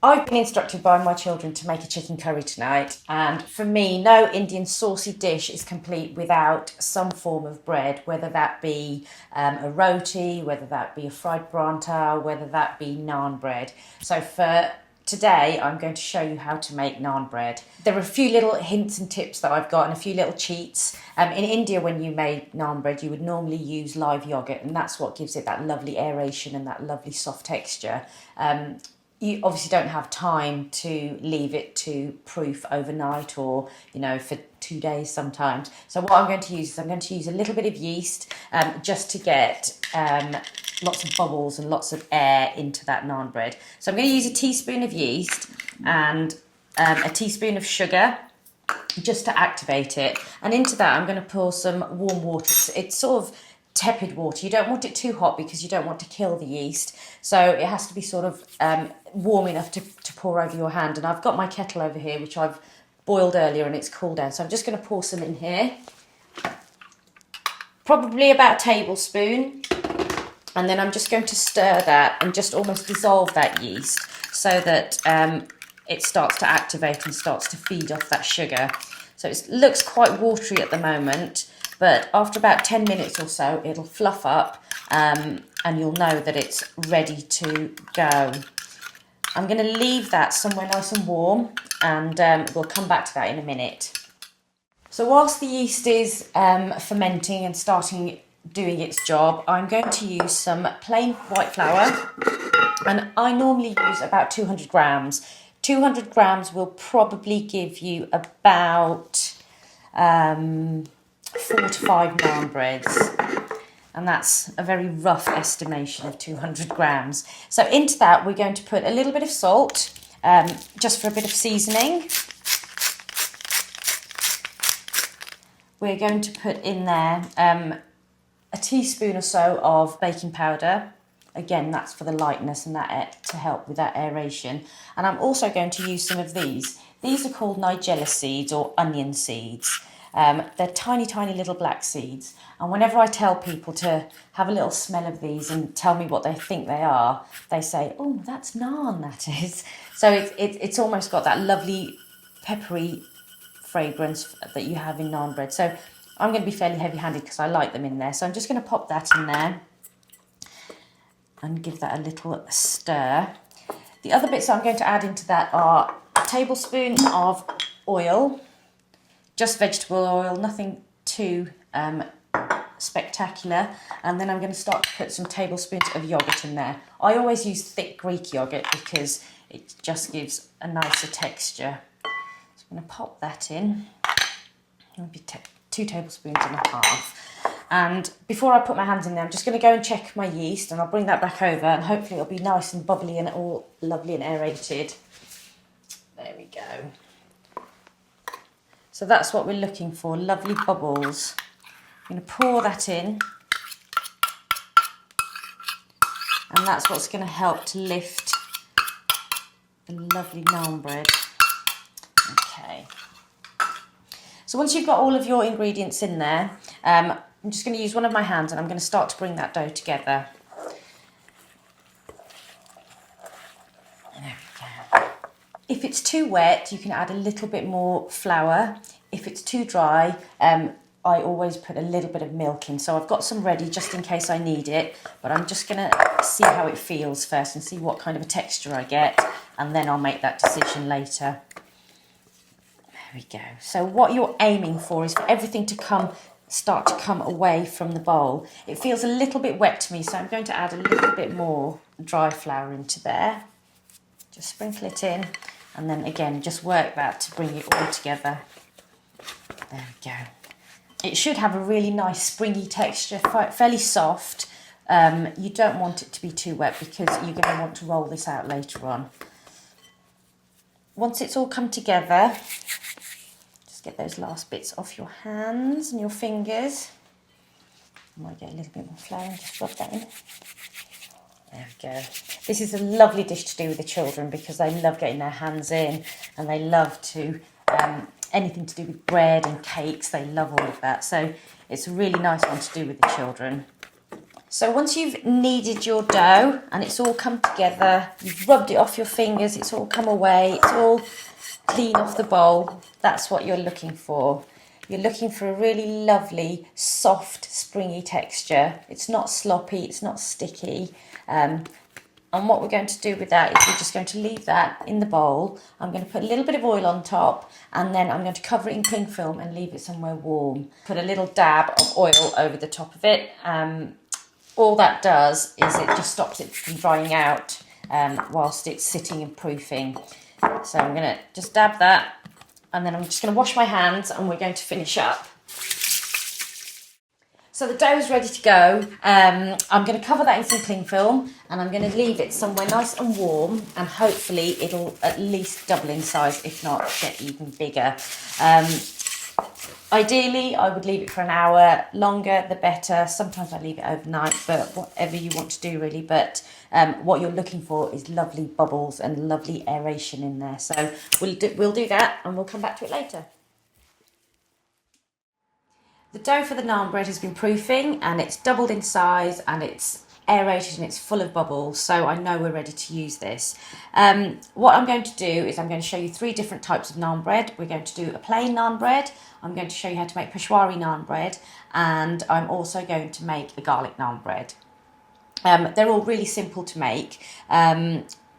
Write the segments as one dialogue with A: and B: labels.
A: I've been instructed by my children to make a chicken curry tonight, and for me, no Indian saucy dish is complete without some form of bread, whether that be a roti, whether that be a fried parantha, whether that be naan bread. So for today, I'm going to show you how to make naan bread. There are a few little hints and tips that I've got and a few little cheats. In India, when you made naan bread, you would normally use live yogurt, and that's what gives it that lovely aeration and that lovely soft texture. You obviously don't have time to leave it to proof overnight or, for 2 days sometimes. So what I'm going to use is I'm going to use a little bit of yeast just to get lots of bubbles and lots of air into that naan bread. So I'm going to use a teaspoon of yeast and a teaspoon of sugar just to activate it. And into that I'm going to pour some warm water. It's sort of tepid water. You don't want it too hot because you don't want to kill the yeast. So it has to be sort of warm enough to pour over your hand. And I've got my kettle over here, which I've boiled earlier and it's cooled down. So I'm just going to pour some in here. Probably about a tablespoon. And then I'm just going to stir that and just almost dissolve that yeast so that it starts to activate and starts to feed off that sugar. So it looks quite watery at the moment, but after about 10 minutes or so, it'll fluff up and you'll know that it's ready to go. I'm going to leave that somewhere nice and warm and we'll come back to that in a minute. So whilst the yeast is fermenting and doing its job, I'm going to use some plain white flour, and I normally use about 200 grams. 200 grams will probably give you about 4 to 5 naan breads, and that's a very rough estimation of 200 grams. So into that we're going to put a little bit of salt, just for a bit of seasoning. We're going to put in there a teaspoon or so of baking powder. Again, that's for the lightness and that to help with that aeration. And I'm also going to use some of these. These are called Nigella seeds or onion seeds. They're tiny, tiny little black seeds. And whenever I tell people to have a little smell of these and tell me what they think they are, they say, "Oh, that's naan, that is." So it's almost got that lovely peppery fragrance that you have in naan bread. So I'm going to be fairly heavy-handed because I like them in there. So I'm just going to pop that in there and give that a little stir. The other bits I'm going to add into that are a tablespoon of oil, just vegetable oil, nothing too spectacular. And then I'm going to start to put some tablespoons of yoghurt in there. I always use thick Greek yoghurt because it just gives a nicer texture. So I'm going to pop that in, maybe 2 tablespoons and a half. And before I put my hands in there, I'm just going to go and check my yeast, and I'll bring that back over, and hopefully it'll be nice and bubbly and all lovely and aerated. There we go. So that's what we're looking for, lovely bubbles. I'm going to pour that in, and that's what's going to help to lift the lovely naan bread. Okay. So once you've got all of your ingredients in there, I'm just going to use one of my hands and I'm going to start to bring that dough together. There we go. If it's too wet, you can add a little bit more flour. If it's too dry, I always put a little bit of milk in. So I've got some ready just in case I need it, but I'm just going to see how it feels first and see what kind of a texture I get, and then I'll make that decision later. There we go. So what you're aiming for is for everything to start to come away from the bowl. It feels a little bit wet to me, so I'm going to add a little bit more dry flour into there. Just sprinkle it in, and then again, just work that to bring it all together. There we go. It should have a really nice springy texture, fairly soft. You don't want it to be too wet because you're going to want to roll this out later on. Once it's all come together, just get those last bits off your hands and your fingers. I might get a little bit more flour and just rub that in. There we go. This is a lovely dish to do with the children because they love getting their hands in, and they love to, anything to do with bread and cakes, they love all of that. So it's a really nice one to do with the children. So once you've kneaded your dough and it's all come together, you've rubbed it off your fingers, it's all come away, it's all clean off the bowl, that's what you're looking for. You're looking for a really lovely, soft, springy texture. It's not sloppy, it's not sticky. And what we're going to do with that is we're just going to leave that in the bowl. I'm going to put a little bit of oil on top and then I'm going to cover it in cling film and leave it somewhere warm. Put a little dab of oil over the top of it. All that does is it just stops it from drying out whilst it's sitting and proofing. So I'm going to just dab that and then I'm just going to wash my hands and we're going to finish up. So the dough is ready to go. I'm going to cover that in some cling film and I'm going to leave it somewhere nice and warm and hopefully it'll at least double in size, if not get even bigger. Ideally, I would leave it for an hour. Longer, the better. Sometimes I leave it overnight, but whatever you want to do really. But what you're looking for is lovely bubbles and lovely aeration in there. So we'll do that and we'll come back to it later. The dough for the naan bread has been proofing and it's doubled in size and it's aerated and it's full of bubbles, so I know we're ready to use this. What I'm going to do is I'm going to show you 3 different types of naan bread. We're going to do a plain naan bread, I'm going to show you how to make peshwari naan bread, and I'm also going to make a garlic naan bread. They're all really simple to make.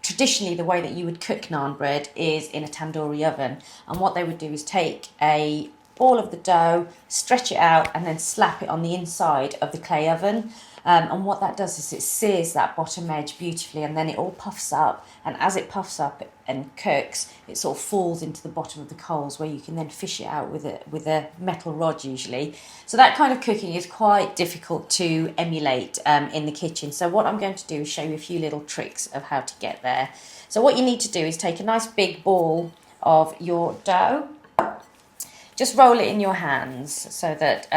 A: Traditionally, the way that you would cook naan bread is in a tandoori oven, and what they would do is take a ball of the dough, stretch it out and then slap it on the inside of the clay oven. And what that does is it sears that bottom edge beautifully and then it all puffs up, and as it puffs up and cooks it sort of falls into the bottom of the coals where you can then fish it out with a metal rod usually. So that kind of cooking is quite difficult to emulate in the kitchen. So what I'm going to do is show you a few little tricks of how to get there. So what you need to do is take a nice big ball of your dough, just roll it in your hands so that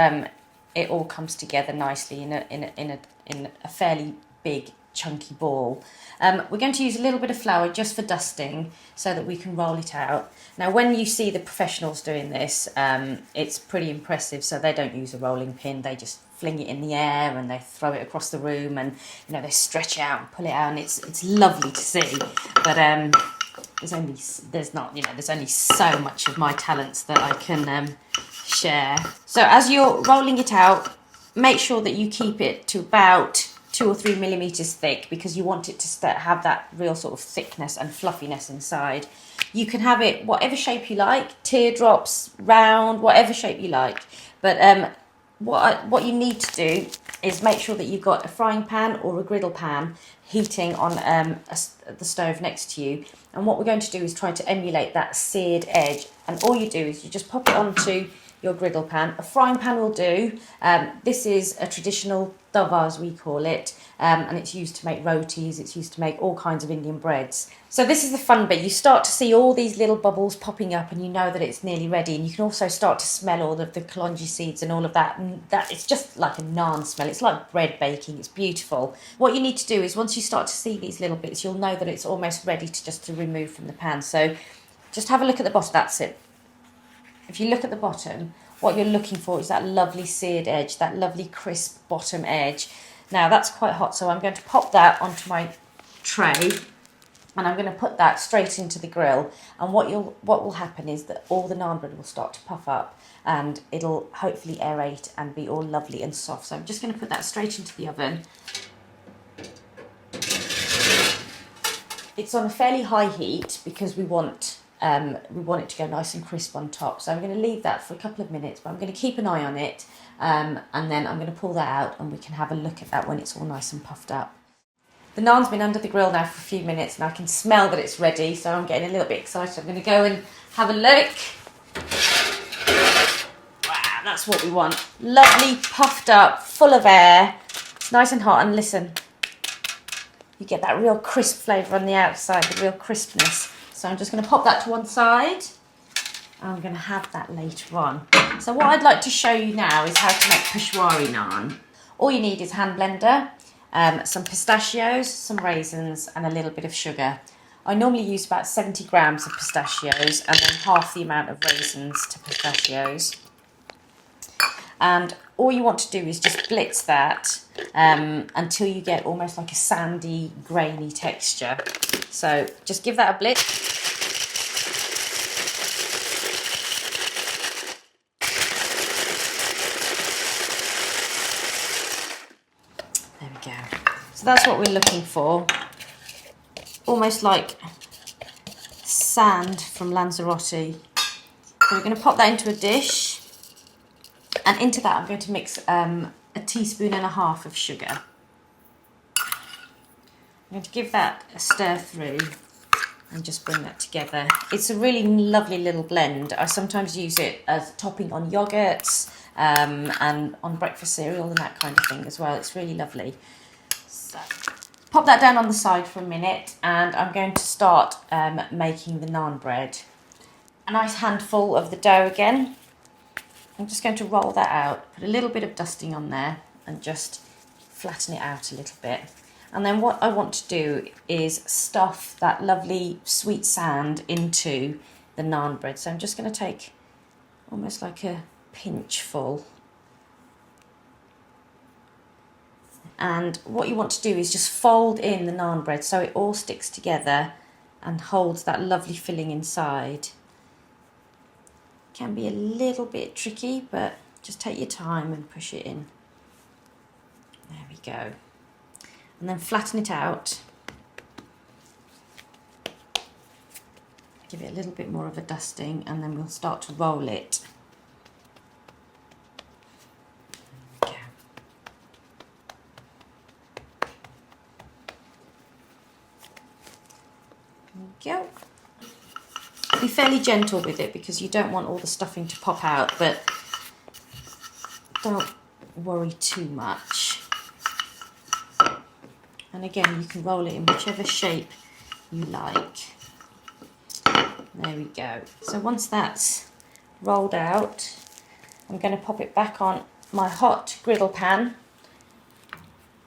A: it all comes together nicely in a fairly big chunky ball. We're going to use a little bit of flour just for dusting so that we can roll it out. Now when you see the professionals doing this, it's pretty impressive. So they don't use a rolling pin, they just fling it in the air and they throw it across the room and they stretch it out and pull it out, and it's lovely to see. But there's only so much of my talents that I can share. So as you're rolling it out, make sure that you keep it to about 2 or 3 millimeters thick, because you want it to have that real sort of thickness and fluffiness inside. You can have it whatever shape you like, teardrops, round, whatever shape you like. But what you need to do is make sure that you've got a frying pan or a griddle pan heating on the stove next to you. And what we're going to do is try to emulate that seared edge. And all you do is you just pop it onto your griddle pan. A frying pan will do. This is a traditional tawa, as we call it, and it's used to make rotis, it's used to make all kinds of Indian breads. So this is the fun bit. You start to see all these little bubbles popping up and you know that it's nearly ready, and you can also start to smell all of the kalonji seeds and all of that, and that it's just like a naan smell. It's like bread baking. It's beautiful. What you need to do is once you start to see these little bits, you'll know that it's almost ready to remove from the pan. So just have a look at the bottom. That's it. If you look at the bottom, what you're looking for is that lovely seared edge, that lovely crisp bottom edge. Now that's quite hot, so I'm going to pop that onto my tray and I'm going to put that straight into the grill. And what will happen is that all the naan bread will start to puff up and it'll hopefully aerate and be all lovely and soft. So I'm just going to put that straight into the oven. It's on a fairly high heat because we want it to go nice and crisp on top. So I'm going to leave that for a couple of minutes, but I'm going to keep an eye on it, and then I'm going to pull that out and we can have a look at that when it's all nice and puffed up. The naan's been under the grill now for a few minutes and I can smell that it's ready, so I'm getting a little bit excited. I'm going to go and have a look. Wow, that's what we want. Lovely, puffed up, full of air. It's nice and hot, and listen, you get that real crisp flavour on the outside, the real crispness. So I'm just going to pop that to one side. I'm going to have that later on. So what I'd like to show you now is how to make peshwari naan. All you need is a hand blender, some pistachios, some raisins and a little bit of sugar. I normally use about 70 grams of pistachios and then half the amount of raisins to pistachios. And all you want to do is just blitz that until you get almost like a sandy, grainy texture. So just give that a blitz. There we go. So that's what we're looking for. Almost like sand from Lanzarote. So we're going to pop that into a dish. And into that I'm going to mix a teaspoon and a half of sugar. I'm going to give that a stir through and just bring that together. It's a really lovely little blend. I sometimes use it as topping on yoghurts and on breakfast cereal and that kind of thing as well. It's really lovely. So, pop that down on the side for a minute and I'm going to start making the naan bread. A nice handful of the dough again. I'm just going to roll that out, put a little bit of dusting on there and just flatten it out a little bit. And then what I want to do is stuff that lovely sweet sand into the naan bread. So I'm just going to take almost like a pinch full. And what you want to do is just fold in the naan bread so it all sticks together and holds that lovely filling inside. Can be a little bit tricky, but just take your time and push it in. There we go. And then flatten it out. Give it a little bit more of a dusting and then we'll start to roll it. There we go. Be fairly gentle with it because you don't want all the stuffing to pop out, but don't worry too much. And again, you can roll it in whichever shape you like. There we go. So once that's rolled out, I'm going to pop it back on my hot griddle pan.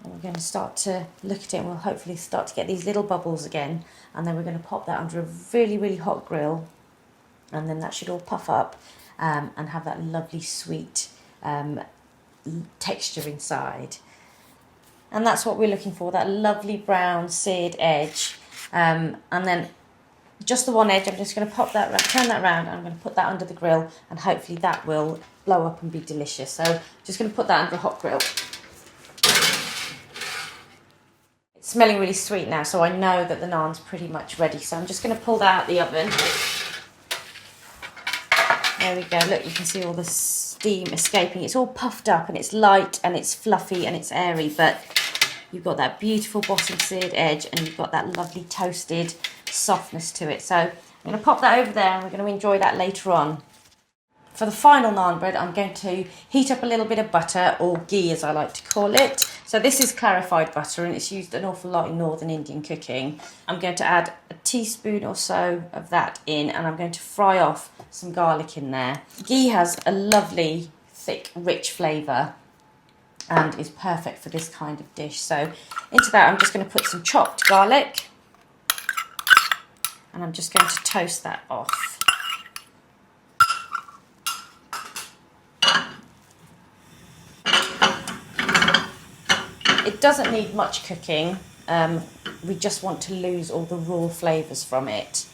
A: And we're going to start to look at it and we'll hopefully start to get these little bubbles again. And then we're going to pop that under a really, really hot grill. And then that should all puff up and have that lovely sweet texture inside. And that's what we're looking for, that lovely brown seared edge. And then just the one edge, I'm just going to pop that, turn that round, and I'm going to put that under the grill and hopefully that will blow up and be delicious. So just going to put that under a hot grill. It's smelling really sweet now, so I know that the naan's pretty much ready. So I'm just going to pull that out of the oven. There we go, look, you can see all the steam escaping. It's all puffed up and it's light and it's fluffy and it's airy, but you've got that beautiful bottom seared edge and you've got that lovely toasted softness to it. So I'm going to pop that over there and we're going to enjoy that later on. For the final naan bread, I'm going to heat up a little bit of butter, or ghee as I like to call it. So this is clarified butter and it's used an awful lot in Northern Indian cooking. I'm going to add a teaspoon or so of that in and I'm going to fry off some garlic in there. Ghee has a lovely, thick, rich flavour and is perfect for this kind of dish. So into that I'm just going to put some chopped garlic and I'm just going to toast that off. It doesn't need much cooking, we just want to lose all the raw flavours from it.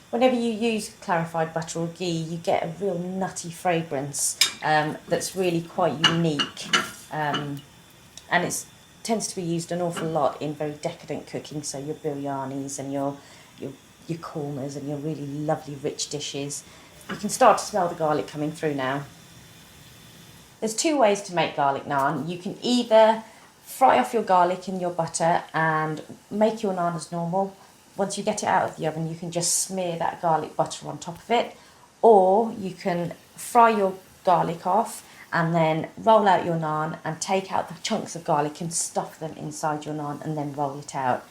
A: Whenever you use clarified butter or ghee, you get a real nutty fragrance that's really quite unique. And it tends to be used an awful lot in very decadent cooking, so your biryanis and your kormas and your really lovely rich dishes. You can start to smell the garlic coming through now. There's two ways to make garlic naan. You can either fry off your garlic in your butter and make your naan as normal. Once you get it out of the oven, you can just smear that garlic butter on top of it. Or you can fry your garlic off and then roll out your naan and take out the chunks of garlic and stuff them inside your naan and then roll it out.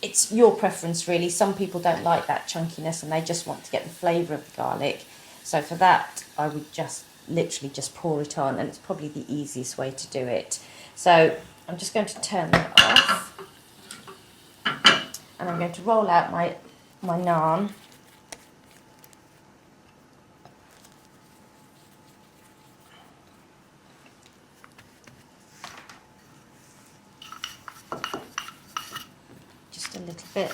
A: It's your preference really. Some people don't like that chunkiness and they just want to get the flavour of the garlic. So for that, I would just literally just pour it on, and it's probably the easiest way to do it. So I'm just going to turn that off and I'm going to roll out my naan. bit.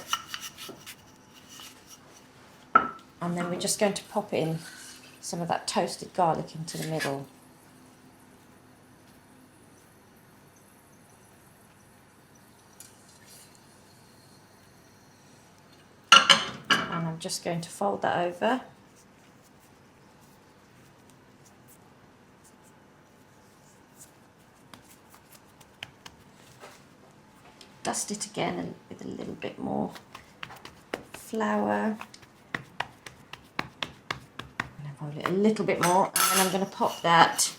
A: And then we're just going to pop in some of that toasted garlic into the middle. And I'm just going to fold that over. Dust it again and with a little bit more flour. And fold it a little bit more, and then I'm going to pop that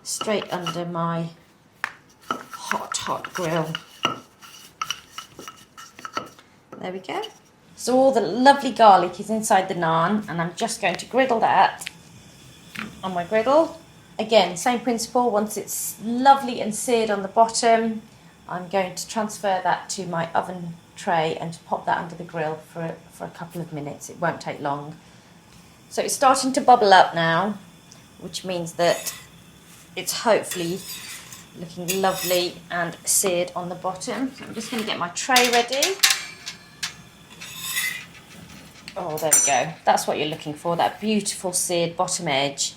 A: straight under my hot grill. There we go. So all the lovely garlic is inside the naan, and I'm just going to griddle that on my griddle. Again, same principle. Once it's lovely and seared on the bottom, I'm going to transfer that to my oven tray and to pop that under the grill for a couple of minutes. It won't take long. So it's starting to bubble up now, which means that it's hopefully looking lovely and seared on the bottom. So I'm just going to get my tray ready. Oh, there we go. That's what you're looking for, that beautiful seared bottom edge.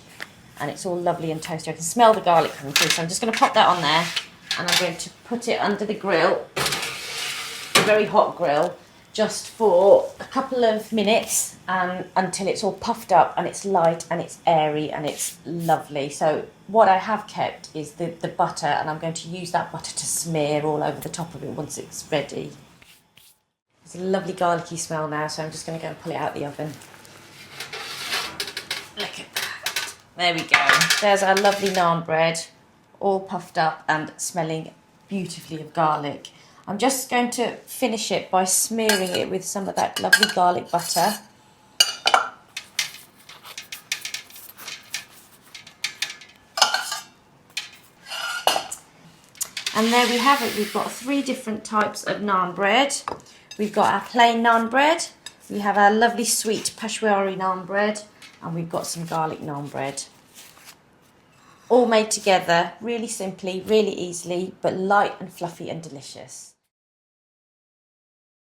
A: And it's all lovely and toasty. I can smell the garlic coming through, so I'm just going to pop that on there. And I'm going to put it under the grill, a very hot grill, just for a couple of minutes until it's all puffed up and it's light and it's airy and it's lovely. So what I have kept is the butter, and I'm going to use that butter to smear all over the top of it once it's ready. It's a lovely garlicky smell now, so I'm just going to go and pull it out of the oven. Look at that. There we go. There's our lovely naan bread, all puffed up and smelling beautifully of garlic. I'm just going to finish it by smearing it with some of that lovely garlic butter. And there we have it. We've got 3 different types of naan bread. We've got our plain naan bread, we have our lovely sweet peshwari naan bread, and we've got some garlic naan bread. All made together, really simply, really easily, but light and fluffy and delicious.